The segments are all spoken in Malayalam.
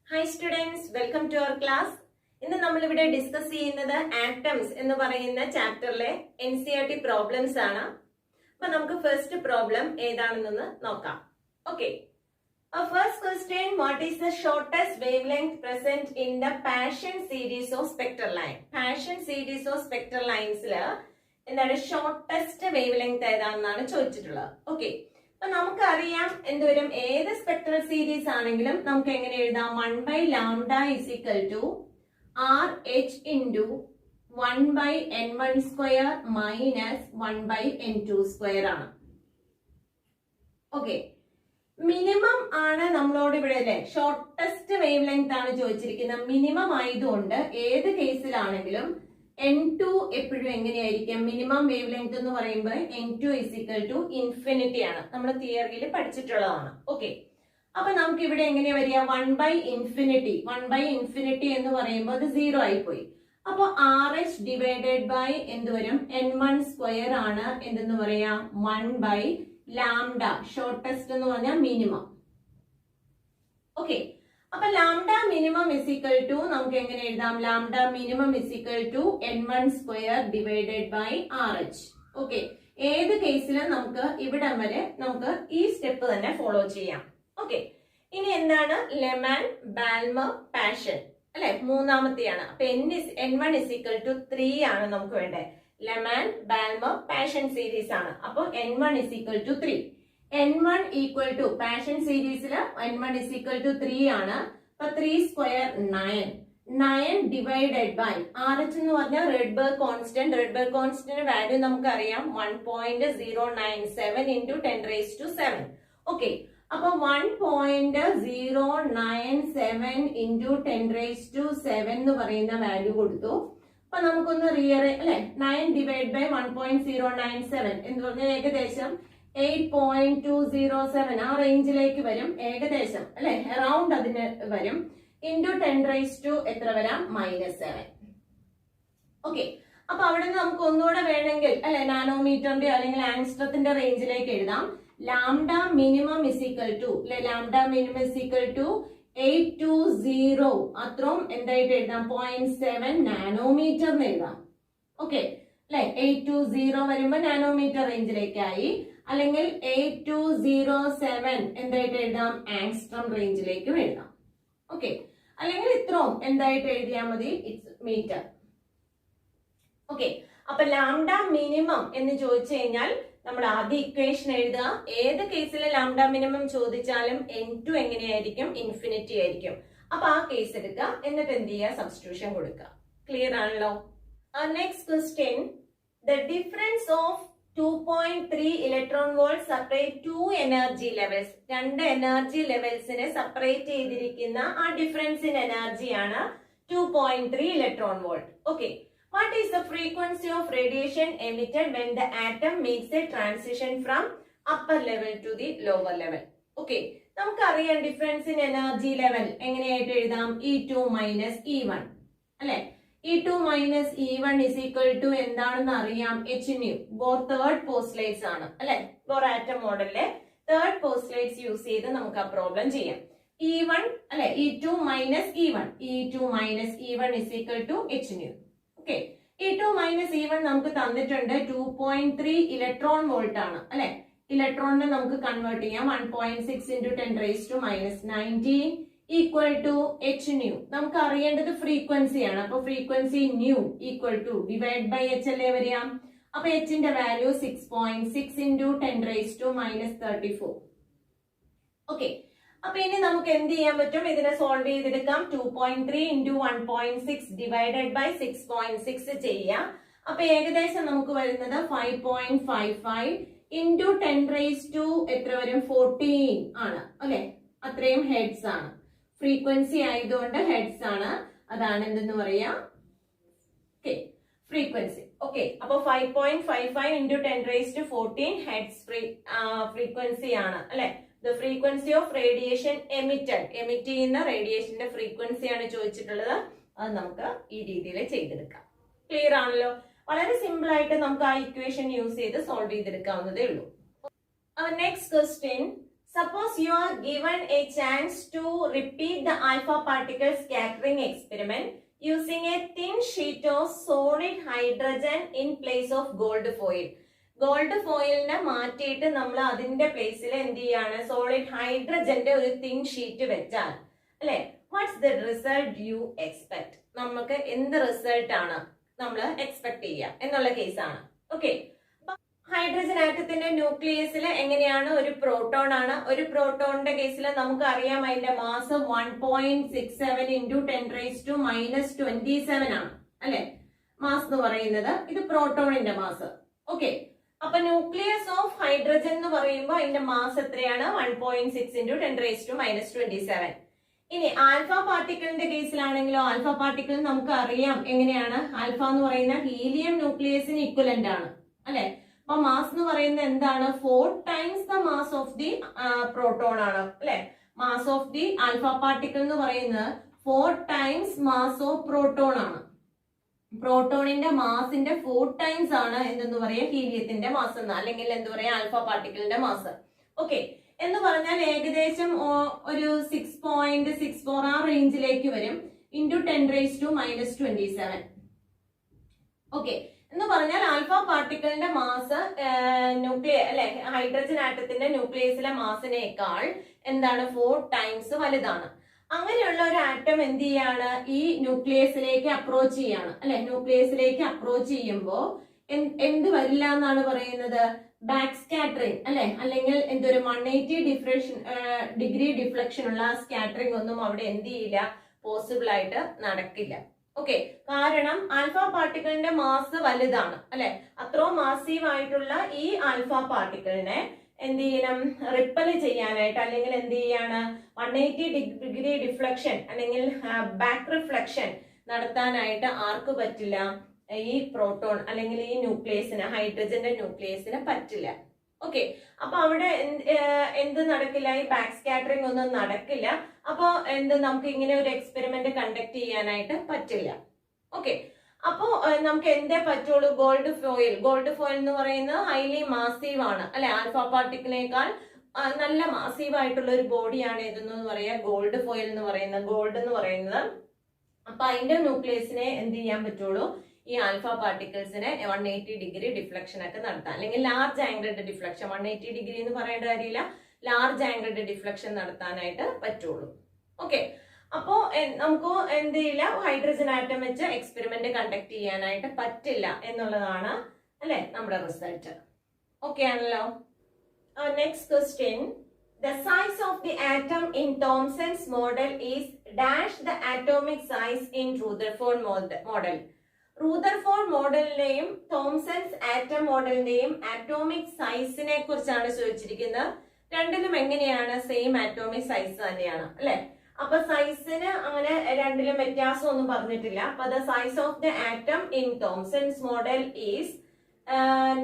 Hi students, welcome to our class. ഇന്ന് നമ്മൾ ഇവിടെ ഡിസ്കസ് ചെയ്യുന്നത് ആറ്റംസ് എന്ന് പറയുന്ന ചാപ്റ്ററിലെ NCERT പ്രോബ്ലംസ് ആണ്. അപ്പോൾ നമുക്ക് ഫസ്റ്റ് പ്രോബ്ലം ഏതാണെന്ന് നോക്കാം. Okay. First question, what is the shortest wavelength present in the Paschen series of spectral line? Paschen series of spectral lines-ൽ എന്താണ് ഷോർട്ടസ്റ്റ് വേവ്ലെങ്ത് ഏതാണെന്നാണ് ചോദിച്ചിട്ടുള്ളത്. ഓക്കേ. അപ്പൊ നമുക്കറിയാം എന്തോരം ഏത് സ്പെക്ട്രൽ സീരീസ് ആണെങ്കിലും നമുക്ക് എങ്ങനെ എഴുതാം 1/λ = RH into 1/n1² minus 1/n2² ആണ്. ഓക്കെ, മിനിമം ആണ് നമ്മളോട് ഇവിടെ അല്ലെ ഷോർട്ടസ്റ്റ് വേവ് ലെങ്ത് ആണ് ചോദിച്ചിരിക്കുന്നത്. മിനിമം ആയതുകൊണ്ട് ഏത് കേസിലാണെങ്കിലും N2 എപ്പോഴും എങ്ങനെയായിരിക്കും മിനിമം വേവ് ലെങ്ത് എന്ന് പറയുമ്പോൾ N2 = ഇൻഫിനിറ്റി ആണ്. നമ്മൾ തിയറിയിൽ പഠിച്ചിട്ടുള്ളതാണ്. ഓക്കെ, അപ്പൊ നമുക്ക് ഇവിടെ എങ്ങനെയാ വരിക 1/∞ എന്ന് പറയുമ്പോൾ അത് 0 ആയിപ്പോയി. അപ്പൊ RH ഡിവൈഡഡ് ബൈ എന്ത് വരും n1² ആണ് എന്തെന്ന് പറയാ 1/λ ഷോർട്ടസ്റ്റ് എന്ന് പറഞ്ഞാൽ മിനിമം. ഓക്കെ, അപ്പൊ ലാംഡ മിനിമം = നമുക്ക് എങ്ങനെ എഴുതാം lambda minimum = n1² divided by RH. Okay, ഏത് കേസിലും നമുക്ക് ഇവിടം വരെ നമുക്ക് ഈ സ്റ്റെപ്പ് തന്നെ ഫോളോ ചെയ്യാം. ഓക്കെ, ഇനി എന്താണ് ലെമാൻ ബാൽമർ പാഷൻ അല്ലെ മൂന്നാമത്തെയാണ്. അപ്പൊ n1 = 3 ആണ് നമുക്ക് വേണ്ടത്. ലെമാൻ ബാൽമർ പാഷൻ സീരീസ് ആണ്. അപ്പൊ n1 = 3. n1 = പാഷൻ സീരീസില് n1 = 3 ആണ്. അപ്പൊ 3² 9 ഡിവൈഡഡ് ബൈ RH എന്ന് പറഞ്ഞാൽ റെഡ്ബർഗ് കോൺസ്റ്റന്റ്. റെഡ്ബർഗ് കോൺസ്റ്റന്റ് വാല്യൂ നമുക്കറിയാം 1.097 × 10⁻⁷. ഓക്കെ, അപ്പൊ 1.097 × 10⁻⁷ എന്ന് പറയുന്ന വാല്യൂ കൊടുത്തു. അപ്പൊ നമുക്കൊന്ന് അല്ലെ 9 ഡിവൈഡ് ബൈ 1.097 എന്ന് പറഞ്ഞാൽ ഏകദേശം 8.207 ആ റേഞ്ചിലേക്ക് വരും ഏകദേശം അല്ലെ അറൌണ്ട് അതിന് വരും. ഇൻറ്റു 10⁻⁷ എത്ര വരാം -7. ഓക്കെ, അപ്പൊ അവിടെ നിന്ന് നമുക്ക് ഒന്നുകൂടെ വേണമെങ്കിൽ അല്ലെ നാനോമീറ്ററിന്റെ അല്ലെങ്കിൽ ആങ്സ്ട്രത്തിന്റെ റേഞ്ചിലേക്ക് എഴുതാം. ലാംഡ മിനിമം = 820 അത്രയും എന്തായിട്ട് എഴുതാം 0.7 നാനോമീറ്റർ എന്ന് എഴുതാം. ഓക്കെ അല്ലെ 820 വരുമ്പോ നാനോമീറ്റർ റേഞ്ചിലേക്കായി. അല്ലെങ്കിൽ 8207 എന്തായിട്ട് എഴുതാം ആങ്സ്ട്രം റേഞ്ചിലേക്കും എഴുതാം. ഓക്കെ, അല്ലെങ്കിൽ ഇത്രയും എന്തായിട്ട് എഴുതിയാൽ മതി ഇറ്റ്സ് മീറ്റർ. ഓക്കെ, അപ്പൊ ലാംഡ മിനിമം എന്ന് ചോദിച്ചു കഴിഞ്ഞാൽ നമ്മൾ ആദ്യ ഇക്വേഷൻ എഴുതുക. ഏത് കേസിൽ ലാംഡ മിനിമം ചോദിച്ചാലും N2 എങ്ങനെയായിരിക്കും ഇൻഫിനിറ്റി ആയിരിക്കും. അപ്പൊ ആ കേസ് എടുക്കുക, എന്നിട്ട് എന്ത് ചെയ്യുക സബ്സ്റ്റിറ്റ്യൂഷൻ കൊടുക്കുക. ക്ലിയർ ആണല്ലോ. Next question, the difference of 2.3 electron volt separate 2 energy levels. 2 energy ലെവൽസിനെ സെപ്പറേറ്റ് ചെയ്തിരിക്കുന്ന ആ ഡിഫറൻസ് ഇൻ എനർജിയാണ് 2.3 electron volt. Okay, what is the frequency of radiation emitted when the atom makes a transition from upper level to the lower level? Okay, നമുക്കറിയാം ഡിഫറൻസ് ഇൻ എനർജി ലെവൽ എങ്ങനെയായിട്ട് എഴുതാം E2 - E1 അല്ലെ. E2 - E1 = എന്താണെന്ന് അറിയാം hν. ബോർ തേർഡ് പോസ്റ്റ്ലേറ്റ്സ് ആണ് അല്ലെ. ബോർ ആറ്റം മോഡലിലെ തേർഡ് പോസ്റ്റ്ലേറ്റ്സ് യൂസ് ചെയ്ത് നമുക്ക് ആ പ്രോബ്ലം ചെയ്യാം. E1 അല്ലെ E2 - E1 = hν. Okay, E2 - E1 നമുക്ക് തന്നിട്ടുണ്ട് 2.3 ഇലക്ട്രോൺ വോൾട്ട് ആണ് അല്ലെ. ഇലക്ട്രോണിനെ നമുക്ക് കൺവേർട്ട് ചെയ്യാം 1.6 × 10⁻⁻19 hν. നമുക്ക് അറിയേണ്ടത് ഫ്രീക്വൻസി ആണ്. അപ്പൊ ഫ്രീക്വൻസി ν = ഡിവൈഡ് ബൈ h അല്ലേ വരിക. അപ്പൊ h ന്റെ വാല്യൂ 6.6 × 10⁻⁻34. ഓക്കെ, അപ്പൊ ഇനി നമുക്ക് എന്ത് ചെയ്യാൻ പറ്റും ഇതിനെ സോൾവ് ചെയ്തെടുക്കാം. 2.3 × 1.6 ഡിവൈഡഡ് ബൈ 6.6 ചെയ്യാം. അപ്പൊ ഏകദേശം നമുക്ക് വരുന്നത് 5.55 × 10⁻⁴ എത്ര വരും 14 ആണ് അല്ലെ. അത്രയും ഹെഡ്സ് ആണ്. ഫ്രീക്വൻസി ആയതുകൊണ്ട് ഹെഡ്സ് ആണ്. അതാണ് എന്തെന്ന് പറയാ ഫ്രീക്വൻസി. ഓക്കെ, അപ്പൊ 5.55 × 10⁻14 ഹെഡ്സ് ഫ്രീക്വൻസി ആണ് അല്ലെ. The frequency of radiation emitted. Emit ചെയ്യുന്ന റേഡിയേഷന്റെ ഫ്രീക്വൻസി ആണ് ചോദിച്ചിട്ടുള്ളത്. അത് നമുക്ക് ഈ രീതിയിൽ ചെയ്തെടുക്കാം. ക്ലിയർ ആണല്ലോ. വളരെ സിമ്പിൾ ആയിട്ട് നമുക്ക് ആ ഇക്വേഷൻ യൂസ് ചെയ്ത് സോൾവ് ചെയ്തെടുക്കാവുന്നതേ ഉള്ളൂ. Our next question, Suppose you are given a chance to repeat the alpha particle scattering experiment using a thin sheet of solid hydrogen in place of gold foil. Gold ഫോയിലിനെ മാറ്റിയിട്ട് നമ്മൾ അതിന്റെ പ്ലേസിൽ എന്ത് ചെയ്യാണ്, സോളിഡ് ഹൈഡ്രജന്റെ ഒരു തിൻ ഷീറ്റ് വെച്ചാൽ അല്ലെ, what's the result you expect, നമുക്ക് എന്ത് റിസൾട്ട് ആണ് നമ്മൾ എക്സ്പെക്ട് ചെയ്യുക എന്നുള്ള കേസാണ്. ഓക്കെ, ഹൈഡ്രജൻ ആറ്റത്തിന്റെ ന്യൂക്ലിയസിൽ എങ്ങനെയാണ്, ഒരു പ്രോട്ടോൺ ആണ്. ഒരു പ്രോട്ടോണിന്റെ കേസിൽ നമുക്ക് അറിയാം അതിന്റെ മാസ് 1.67 into 10⁻⁻27 ആണ് അല്ലെ മാസ് എന്ന് പറയുന്നത്. ഇത് പ്രോട്ടോണിന്റെ മാസ്. ഓക്കെ, അപ്പൊ ന്യൂക്ലിയസ് ഓഫ് ഹൈഡ്രജൻ എന്ന് പറയുമ്പോൾ അതിന്റെ മാസ് എത്രയാണ്, 1.6 into 10⁻⁻27. ഇനി ആൽഫ പാർട്ടിക്കിളിന്റെ കേസിലാണെങ്കിലോ, ആൽഫ പാർട്ടിക്കിൾ നമുക്ക് അറിയാം എങ്ങനെയാണ്, ആൽഫ എന്ന് പറയുന്ന ഹീലിയം ന്യൂക്ലിയസിന് ഇക്വലന്റ് ആണ് അല്ലെ. അപ്പൊ മാസ് എന്ന് പറയുന്നത് എന്താണ്, 4 times the mass of the proton ആണ് അല്ലെ. Mass of the alpha particle എന്ന് പറയുന്നത് 4 times മാസ് ഓഫ് പ്രോട്ടോൺ ആണ്. പ്രോട്ടോണിന്റെ മാസിന്റെ 4 times ആണ് എന്തെന്ന് പറയാ, ഹീലിയത്തിന്റെ മാസ് എന്ന്, അല്ലെങ്കിൽ എന്ത് പറയാ, ആൽഫ പാർട്ടിക്കിളിന്റെ മാസ്. ഓക്കെ, എന്ന് പറഞ്ഞാൽ ഏകദേശം ഒരു 6.64 ആ റേഞ്ചിലേക്ക് വരും, into 10⁻⁻27. ഓക്കെ, എന്ന് പറഞ്ഞാൽ ആൽഫ പാർട്ടിക്കിളിന്റെ മാസ് അല്ലെ ഹൈഡ്രജൻ ആറ്റത്തിന്റെ ന്യൂക്ലിയസിലെ മാസിനേക്കാൾ എന്താണ് 4 times വലുതാണ്. അങ്ങനെയുള്ള ഒരു ആറ്റം എന്ത് ചെയ്യാണ്, ഈ ന്യൂക്ലിയസിലേക്ക് അപ്രോച്ച് ചെയ്യാണ് അല്ലെ. ന്യൂക്ലിയസിലേക്ക് അപ്രോച്ച് ചെയ്യുമ്പോൾ എന്ത് വരില്ല എന്നാണ് പറയുന്നത്, ബാക്ക് സ്കാറ്ററിങ് അല്ലെ, അല്ലെങ്കിൽ എന്തൊരു 180 ഡിഗ്രി ഡിഫ്ലക്ഷൻ ഉള്ള സ്കാറ്ററിംഗ് ഒന്നും അവിടെ എന്ത് ചെയ്യില്ല, പോസിബിൾ ആയിട്ട് നടക്കില്ല. ഓക്കെ, കാരണം ആൽഫ പാർട്ടിക്കിളിന്റെ മാസ് വലുതാണ് അല്ലെ. അത്രയും മാസീവ് ആയിട്ടുള്ള ഈ ആൽഫ പാർട്ടിക്കിളിനെ എന്ത് ചെയ്യണം, റിപ്പൽ ചെയ്യാനായിട്ട്, അല്ലെങ്കിൽ എന്ത് ചെയ്യാണ്, 180 ഡിഗ്രി ഡിഫ്ലക്ഷൻ അല്ലെങ്കിൽ ബാക്ക് റിഫ്ലക്ഷൻ നടത്താനായിട്ട് ആർക്ക് പറ്റില്ല, ഈ പ്രോട്ടോൺ അല്ലെങ്കിൽ ഈ ന്യൂക്ലിയസിന്, ഹൈഡ്രജന്റെ ന്യൂക്ലിയസിന് പറ്റില്ല. ഓക്കെ, അപ്പൊ അവിടെ എന്ത് നടക്കില്ല, ഈ ബാക്ക് സ്കാറ്ററിംഗ് ഒന്നും നടക്കില്ല. അപ്പൊ നമുക്ക് ഇങ്ങനെ ഒരു എക്സ്പെരിമെന്റ് കണ്ടക്ട് ചെയ്യാനായിട്ട് പറ്റില്ല. ഓക്കെ, അപ്പോ നമുക്ക് എന്തേ പറ്റുള്ളൂ, ഗോൾഡ് ഫോയിൽ എന്ന് പറയുന്നത് ഹൈലി മാസീവ് ആണ് അല്ലെ. ആൽഫ പാർട്ടിക്കിളിനേക്കാൾ നല്ല മാസീവ് ആയിട്ടുള്ള ഒരു ബോഡിയാണ് ഇതെന്ന് പറയാ, ഗോൾഡ് ഫോയിൽ എന്ന് പറയുന്നത്, ഗോൾഡ് എന്ന് പറയുന്നത്. അപ്പൊ അതിന്റെ ന്യൂക്ലിയസിനെ എന്ത് ചെയ്യാൻ പറ്റുള്ളൂ, ഈ ആൽഫ പാർട്ടിക്കിൾസിനെ 180 ഡിഗ്രി ഡിഫ്ലക്ഷൻ ഒക്കെ നടത്താൻ, അല്ലെങ്കിൽ ലാർജ് ആംഗിൾഡ് ഡിഫ്ലക്ഷൻ, 180 ഡിഗ്രി എന്ന് പറയേണ്ട കാര്യമില്ല, ലാർജ് ആംഗിൾഡ് ഡിഫ്ലക്ഷൻ നടത്താനായിട്ട് പറ്റുള്ളൂ. ഓക്കെ, അപ്പോ നമുക്ക് എന്ത് ചെയ്യില്ല, ഹൈഡ്രജൻ ആറ്റം വെച്ച് എക്സ്പെരിമെന്റ് കണ്ടക്ട് ചെയ്യാനായിട്ട് പറ്റില്ല എന്നുള്ളതാണ് അല്ലെ നമ്മുടെ റിസൾട്ട്. ഓക്കെ ആണല്ലോ. Next question, the size of the atom in Thomson's model is dash the atomic size in Rutherford model. Rutherford മോഡലിന്റെയും തോംസൺസ് ആറ്റം മോഡലിന്റെയും ആറ്റോമിക് സൈസിനെ കുറിച്ചാണ് ചോദിച്ചിരിക്കുന്നത്. രണ്ടിലും എങ്ങനെയാണ്, സെയിം ആറ്റോമിക് സൈസ് തന്നെയാണ് അല്ലെ. അപ്പൊ സൈസിന് അങ്ങനെ രണ്ടിലും വ്യത്യാസം ഒന്നും പറഞ്ഞിട്ടില്ല. അപ്പൊ the size of the atom in Thomson's model is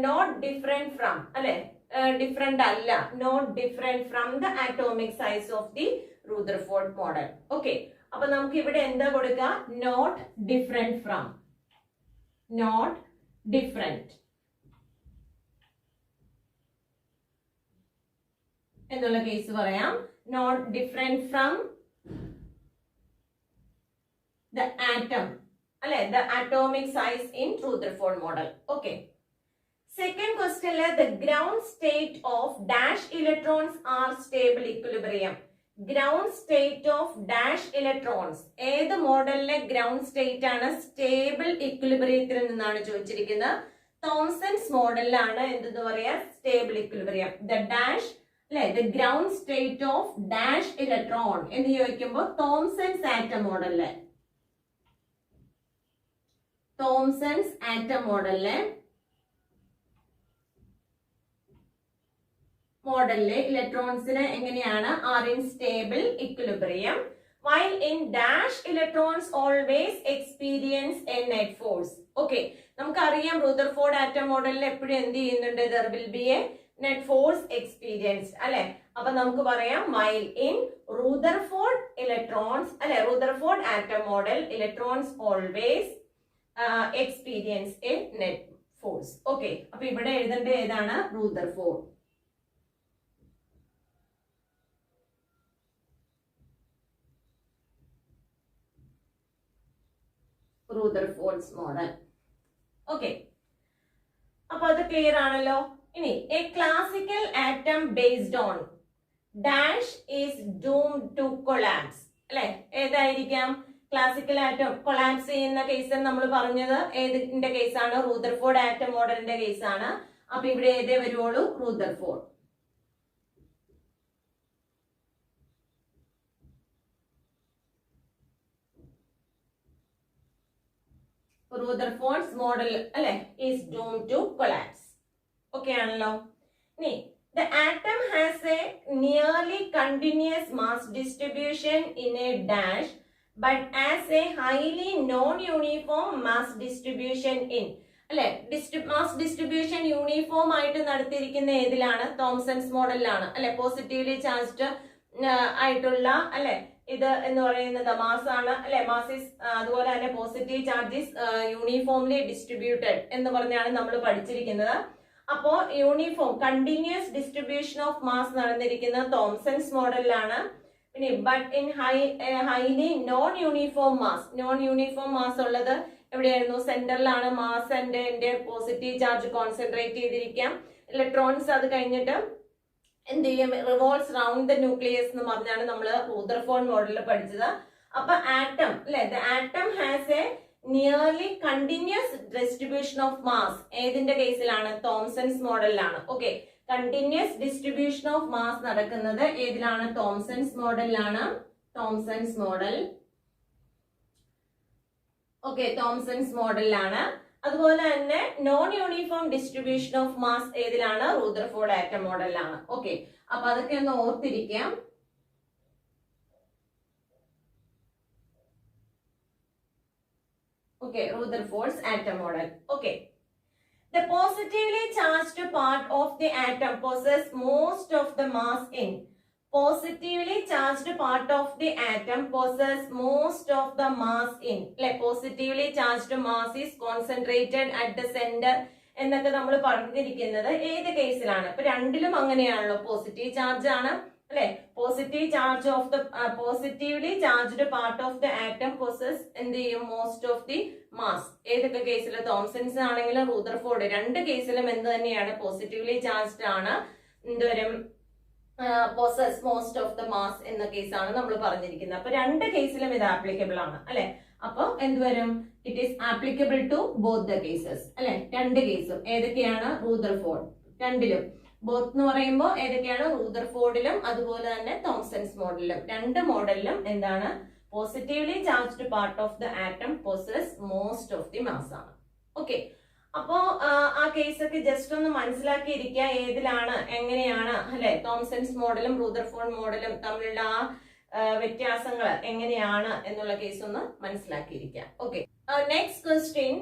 not different from അല്ലെ, ഡിഫറെന്റ് അല്ല, not different from the atomic size of the Rutherford model. Okay, അപ്പൊ നമുക്ക് ഇവിടെ എന്താ കൊടുക്കുക, not different from, not different എന്നുള്ള കേസ് പറയാം. Not different from the atom അല്ലെ, the atomic size in Rutherford model. Okay, second ക്വസ്റ്റ്യനില് the ground state of dash electrons are stable equilibrium. Ground state of dash electrons ഏത് മോഡലിലെ ഗ്രൗണ്ട് സ്റ്റേറ്റ് ആണ് സ്റ്റേബിൾ ഇക്വിലിബ്രിയത്തിൽ നിന്നാണ് ചോദിച്ചിരിക്കുന്നത്. തോംസൺസ് മോഡലിലാണ് എന്തെന്ന് പറയാ, സ്റ്റേബിൾ ഇക്വിലിബ്രിയം. ദ ഡാഷ് അല്ലെ, the ground state of dash electron എന്ന് ചോദിക്കുമ്പോൾ തോംസൺസ് ആറ്റം മോഡലിലെ, തോംസൺസ് ആറ്റം മോഡലിലെ ഇലക്ട്രോൺസിന് എങ്ങനെയാണ്, are in stable equilibrium, while in dash electrons always experience a net force. Okay, നമുക്കറിയാം റൂദർഫോർഡ് ആറ്റം മോഡലിൽ എപ്പോഴും എന്ത് ചെയ്യുന്നുണ്ട്, there will be a net force experienced അല്ലെ. അപ്പൊ നമുക്ക് പറയാം while in Rutherford electrons അല്ലെ, Rutherford atom model electrons always experience a net force. Okay, അപ്പൊ ഇവിടെ എഴുതേണ്ട ഏതാണ്, റൂദർഫോർഡ്. Rutherford's model. ഓക്കെ, അപ്പൊ അത് ക്ലിയർ ആണല്ലോ. ഇനി a classical atom based on dash is doomed to collapse, അല്ലെ? ഏതായിരിക്കാം ക്ലാസിക്കൽ ആറ്റം കൊളാപ്സ് ചെയ്യുന്ന കേസ് നമ്മൾ പറഞ്ഞത്? ഏതിന്റെ കേസാണ്? റൂദർഫോർഡ് ആറ്റം മോഡലിന്റെ കേസാണ്. അപ്പൊ ഇവിടെ ഏതേ വരുവുള്ളൂ? റൂദർഫോർഡ്. റൂദർഫോർഡ്സ് മോഡൽ അല്ലെ is doomed to collapse. Okay ആണല്ലോ. ഇനി the atom has a nearly continuous mass distribution in a dash but as a highly non-uniform mass distribution in, അല്ലെ? മാസ് ഡിസ്ട്രിബ്യൂഷൻ യൂണിഫോം ആയിട്ട് നടത്തിയിരിക്കുന്ന ഏതിലാണ്? തോംസൺസ് മോഡലിലാണ്, അല്ലെ? പോസിറ്റീവ്ലി ചാർജ്ഡ് ആയിട്ടുള്ള, അല്ലെ, ഇത് എന്ന് പറയുന്നത് മാസ് ആണ്, അല്ലെ? മാസ് ഈസ്, അതുപോലെ തന്നെ പോസിറ്റീവ് ചാർജസ് യൂണിഫോംലി ഡിസ്ട്രിബ്യൂട്ടഡ് എന്ന് പറഞ്ഞാണ് നമ്മൾ പഠിച്ചിരിക്കുന്നത്. അപ്പോ uniform continuous distribution of mass നടന്നിരിക്കുന്ന തോംസൺസ് മോഡലിലാണ്. പിന്നെ but in highly non uniform mass ഉള്ളത് എവിടെയായിരുന്നു? സെന്ററിലാണ് mass and positive charge concentrate ചെയ്തിരിക്കാം. ഇലക്ട്രോൺസ് അത് കഴിഞ്ഞിട്ട് എന്ത് ചെയ്യും? റിവോൾവ്സ് റൗണ്ട് ദ ന്യൂക്ലിയസ് എന്ന് പറഞ്ഞാണ് നമ്മൾ റൂദർഫോർഡ് മോഡലിൽ പഠിച്ചത്. അപ്പൊ ആറ്റം, അല്ലെ, the atom has a nearly continuous distribution of mass ഏതിന്റെ കേസിലാണ്? തോംസൺസ് മോഡലിലാണ്. Okay, continuous distribution of mass നടക്കുന്നത് ഏതിലാണ്? തോംസൺസ് മോഡലിലാണ്. Thomson's model. ഓക്കെ, തോംസൺസ് മോഡലിലാണ്. അതുപോലെ തന്നെ non uniform distribution of mass ഏതിലാണ്? റൂദർഫോർഡ് ആറ്റം മോഡലിലാണ്. ഓക്കെ, അപ്പൊ അതൊക്കെ ഒന്ന് ഓർത്തിരിക്കാം. Okay, Rutherford's atom model. Okay. The positively charged part of the atom possesses most of the mass in. Positively charged part of the atom possesses most of the mass in. Like positively charged mass is concentrated at the center. എന്നൊക്കെ നമ്മൾ പറഞ്ഞിരിക്കുന്നത് ഏത് കേസിലാണ്? ഇപ്പൊ രണ്ടിലും അങ്ങനെയാണല്ലോ. പോസിറ്റീവ് ചാർജ് ആണ്, അല്ലെ? Positive charge of the positively charged part of the atom possess എന്ത് ചെയ്യും? Most of the mass. ഏതൊക്കെ കേസിൽ? തോംസൺസ് ആണെങ്കിലും റൂദർഫോർഡ്, രണ്ട് കേസിലും എന്ത് തന്നെയാണ്? പോസിറ്റീവ്ലി ചാർജ്ഡ് ആണ്. എന്തുവരും? Possess most of the mass എന്ന കേസാണ് നമ്മൾ പറഞ്ഞിരിക്കുന്നത്. അപ്പൊ രണ്ട് കേസിലും ഇത് ആപ്ലിക്കബിൾ ആണ്, അല്ലെ? അപ്പൊ എന്തുവരും? It is applicable to both the cases, അല്ലെ? രണ്ട് കേസും ഏതൊക്കെയാണ്? റൂദർഫോർഡ്. രണ്ടിലും ബോത്ത് എന്ന് പറയുമ്പോൾ ഏതൊക്കെയാണ്? റൂദർഫോർഡിലും അതുപോലെ തന്നെ തോംസൺസ് മോഡലിലും. രണ്ട് മോഡലിലും എന്താണ്? Positively charged part of the atom possess most of the mass ആണ്. ഓക്കെ, അപ്പോ ആ കേസൊക്കെ ജസ്റ്റ് ഒന്ന് മനസ്സിലാക്കിയിരിക്കുക. ഏതിലാണ്, എങ്ങനെയാണ്, അല്ലെ? തോംസൺസ് മോഡലും റൂദർഫോർഡ് മോഡലും തമ്മിലുള്ള ആ വ്യത്യാസങ്ങൾ എങ്ങനെയാണ് എന്നുള്ള കേസ് ഒന്ന് മനസ്സിലാക്കിയിരിക്കുക. Okay, next question.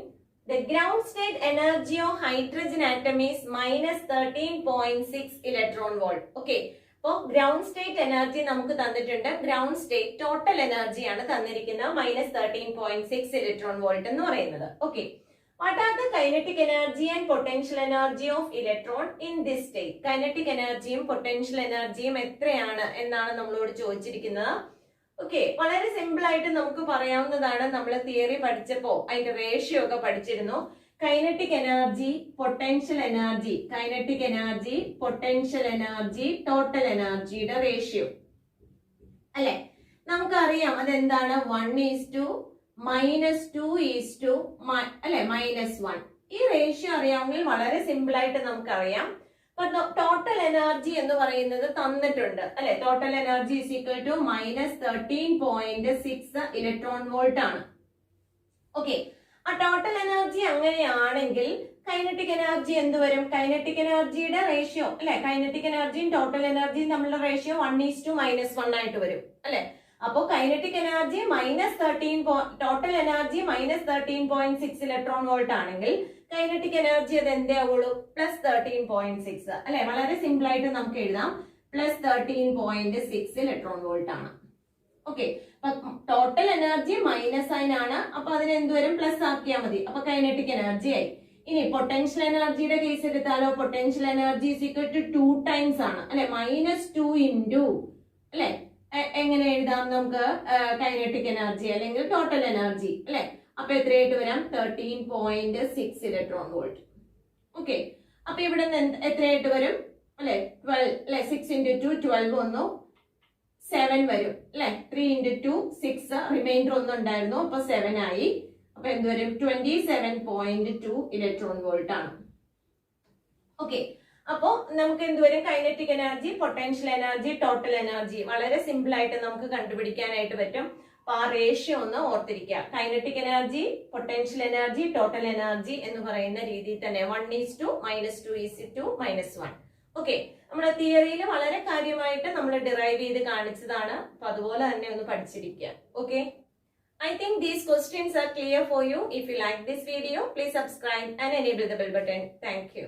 The ground state energy of hydrogen atom is minus 13.6 electron volt. Okay. അപ്പോൾ ഗ്രൗണ്ട് സ്റ്റേറ്റ് എനർജി നമുക്ക് തന്നിട്ടുണ്ട്. ഗ്രൗണ്ട് സ്റ്റേറ്റ് ടോട്ടൽ എനർജിയാണ് തന്നിരിക്കുന്നത് -13.6 ഇലക്ട്രോൺ വോൾട്ട് എന്ന് പറയുന്നത്. Okay, what are the kinetic energy and potential energy of electron in this state? Kinetic എനർജിയും പൊട്ടൻഷ്യൽ എനർജിയും എത്രയാണ് എന്നാണ് നമ്മളോട് ചോദിച്ചിരിക്കുന്നത്. ഓക്കെ, വളരെ സിമ്പിൾ ആയിട്ട് നമുക്ക് പറയാവുന്നതാണ്. നമ്മൾ തിയറി പഠിച്ചപ്പോ അതിന്റെ റേഷ്യോ ഒക്കെ പഠിച്ചിരുന്നു. Kinetic energy, potential energy, kinetic energy, potential energy, total എനർജിയുടെ റേഷ്യോ, അല്ലെ? നമുക്കറിയാം അതെന്താണ്? 1:2 -2:2 അല്ലെ? -1. ഈ റേഷ്യോ അറിയാമെങ്കിൽ വളരെ സിമ്പിൾ ആയിട്ട് നമുക്കറിയാം. ടോട്ടൽ എനർജി എന്ന് പറയുന്നത് തന്നിട്ടുണ്ട്, അല്ലെ? Total energy is equal to -13.6 electron volt ആണ്. ഓക്കെ, ആ ടോട്ടൽ എനർജി അങ്ങനെയാണെങ്കിൽ കൈനറ്റിക് എനർജി എന്ത് വരും? കൈനറ്റിക് എനർജിയുടെ റേഷ്യോ, അല്ലെ? കൈനറ്റിക് എനർജിയും ടോട്ടൽ എനർജിയും തമ്മിലുള്ള റേഷ്യോ 1:1 ആയിട്ട് വരും, അല്ലെ? അപ്പോ kinetic energy total energy -13.6 electron volt ആണെങ്കിൽ കൈനറ്റിക് എനർജി അത് എന്തേ ആവുള്ളൂ? +13.6, അല്ലെ? വളരെ സിമ്പിൾ ആയിട്ട് നമുക്ക് എഴുതാം +13.6 ഇലക്ട്രോൺ വോൾട്ട് ആണ്. Okay, total energy minus sign ആണ്, അപ്പൊ അതിന് എന്തുവരും? പ്ലസ് ആക്കിയാൽ മതി. അപ്പൊ കൈനറ്റിക് എനർജി ആയി. ഇനി പൊട്ടൻഷ്യൽ എനർജിയുടെ കേസ് എടുത്താലോ? Potential energy is equal to 2 times ആണ്, അല്ലെ? -2 ഇൻറ്റു, അല്ലെ? എങ്ങനെ എഴുതാം നമുക്ക്? കൈനറ്റിക് എനർജി അല്ലെങ്കിൽ ടോട്ടൽ എനർജി, അല്ലെ? അപ്പൊ എത്രയായിട്ട് വരാം 13.6 ഇലക്ട്രോൺ വോൾട്ട്. ഓക്കെ, അപ്പൊ ഇവിടെ നിന്ന് എത്രയായിട്ട് വരും അല്ലെ 12 അല്ലെ 6 into 2 12 വന്നു 7 വരും അല്ലെ 3 into 2 6 റിമൈൻഡർ ഒന്നും ഉണ്ടായിരുന്നു അപ്പൊ 7 ആയി. അപ്പൊ എന്ത് വരും 27.2 ഇലക്ട്രോൺ വോൾട്ട് ആണ്. ഓക്കെ, അപ്പോ നമുക്ക് എന്തുവരും kinetic energy, potential energy, total energy വളരെ സിമ്പിൾ ആയിട്ട് നമുക്ക് കണ്ടുപിടിക്കാനായിട്ട് പറ്റും. അപ്പൊ ആ റേഷ്യോ ഒന്ന് ഓർത്തിരിക്കുക. Kinetic energy, potential energy, total energy എന്ന് പറയുന്ന രീതിയിൽ തന്നെ 1:2 -2 -1. ഓക്കെ, നമ്മുടെ തിയറിയിൽ വളരെ കാര്യമായിട്ട് നമ്മൾ ഡിറൈവ് ചെയ്ത് കാണിച്ചതാണ്. അപ്പൊ അതുപോലെ തന്നെ ഒന്ന് പഠിച്ചിരിക്കുക. Okay, I think these questions are clear for you. If you like this video, please subscribe and enable the bell button. Thank you.